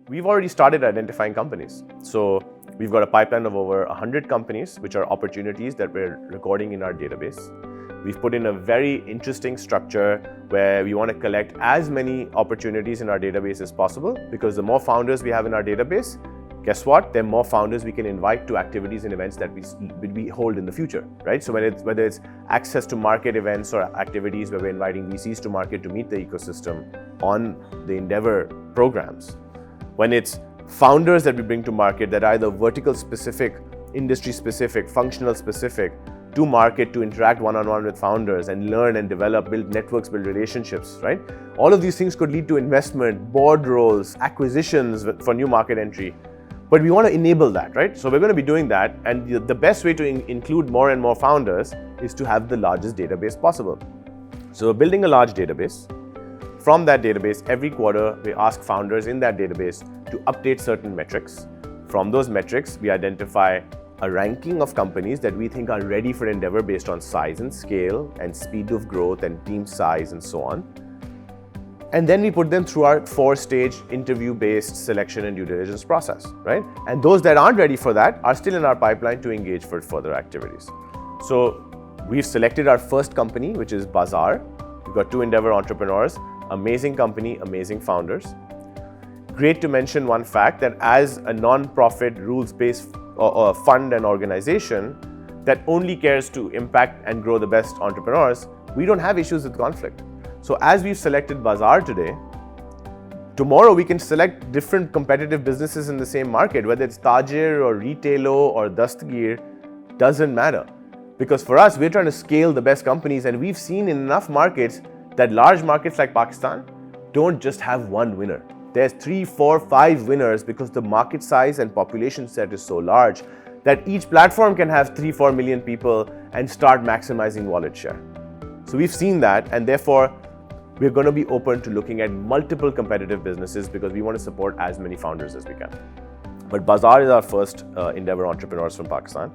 We've already started identifying companies. So we've got a pipeline of over 100 companies, which are opportunities that we're recording in our database. We've put in a very interesting structure where we want to collect as many opportunities in our database as possible, because the more founders we have in our database, guess what? There are more founders we can invite to activities and events that we hold in the future, right? So whether it's access to market events or activities where we're inviting VCs to market to meet the ecosystem on the Endeavor programs, when it's founders that we bring to market that are either vertical specific, industry specific, functional specific, to market to interact one-on-one with founders and learn and develop, build networks, build relationships, right? All of these things could lead to investment, board roles, acquisitions for new market entry. But we want to enable that, right? So we're going to be doing that. And the best way to include more and more founders is to have the largest database possible. So we're building a large database. From that database, every quarter, we ask founders in that database to update certain metrics. From those metrics, we identify a ranking of companies that we think are ready for Endeavor based on size and scale and speed of growth and team size and so on. And then we put them through our 4-stage interview-based selection and due diligence process, right? And those that aren't ready for that are still in our pipeline to engage for further activities. So we've selected our first company, which is Bazaar. We've got 2 Endeavor entrepreneurs, amazing company, amazing founders. Great to mention one fact that as a non-profit rules-based fund and organization that only cares to impact and grow the best entrepreneurs, we don't have issues with conflict. So as we've selected Bazaar today, tomorrow we can select different competitive businesses in the same market, whether it's Tajir or Retailo or Dastgir, doesn't matter. Because for us, we're trying to scale the best companies, and we've seen in enough markets that large markets like Pakistan don't just have one winner. There's 3, 4, 5 winners because the market size and population set is so large that each platform can have 3, 4 million people and start maximizing wallet share. So we've seen that, and therefore we're going to be open to looking at multiple competitive businesses because we want to support as many founders as we can. But Bazaar is our first Endeavor entrepreneurs from Pakistan.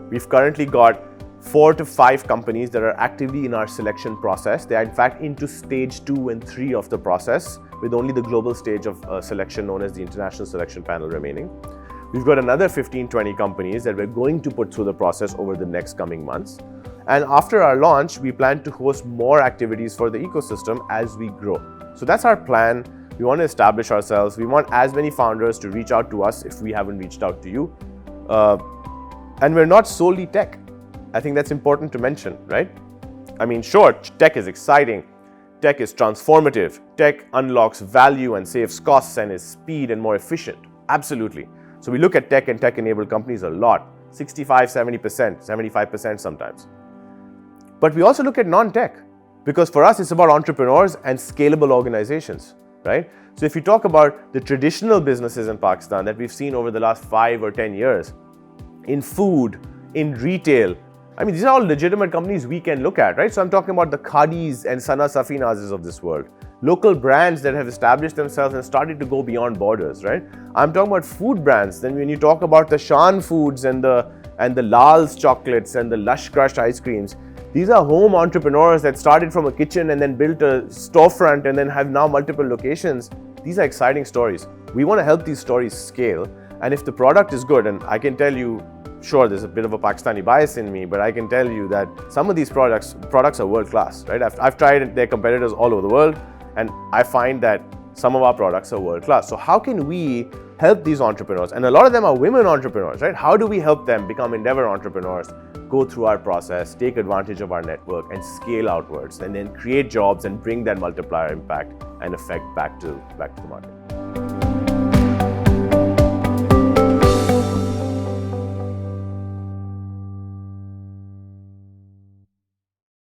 We've currently got 4 to 5 companies that are actively in our selection process. They are in fact into stage 2 and 3 of the process, with only the global stage of selection known as the International Selection Panel remaining. We've got another 15-20 companies that we're going to put through the process over the next coming months. And after our launch, we plan to host more activities for the ecosystem as we grow. So that's our plan. We want to establish ourselves. We want as many founders to reach out to us if we haven't reached out to you. And we're not solely tech. I think that's important to mention, right? I mean, sure, tech is exciting. Tech is transformative. Tech unlocks value and saves costs and is speed and more efficient. Absolutely. So we look at tech and tech-enabled companies a lot, 65, 70%, 75% sometimes. But we also look at non-tech, because for us, it's about entrepreneurs and scalable organizations, right? So if you talk about the traditional businesses in Pakistan that we've seen over the last 5 or 10 years, in food, in retail, I mean, these are all legitimate companies we can look at, right? So I'm talking about the Khadis and Sana Safinazes of this world. Local brands that have established themselves and started to go beyond borders, right? I'm talking about food brands. Then when you talk about the Shan Foods and the Lal's chocolates and the Lush Crush ice creams, these are home entrepreneurs that started from a kitchen and then built a storefront and then have now multiple locations. These are exciting stories. We want to help these stories scale. And if the product is good, and I can tell you, sure, there's a bit of a Pakistani bias in me, but I can tell you that some of these products are world class, right? I've tried their competitors all over the world, and I find that some of our products are world class. So how can we help these entrepreneurs? And a lot of them are women entrepreneurs, right? How do we help them become Endeavor entrepreneurs, go through our process, take advantage of our network and scale outwards, and then create jobs and bring that multiplier impact and effect back to the market?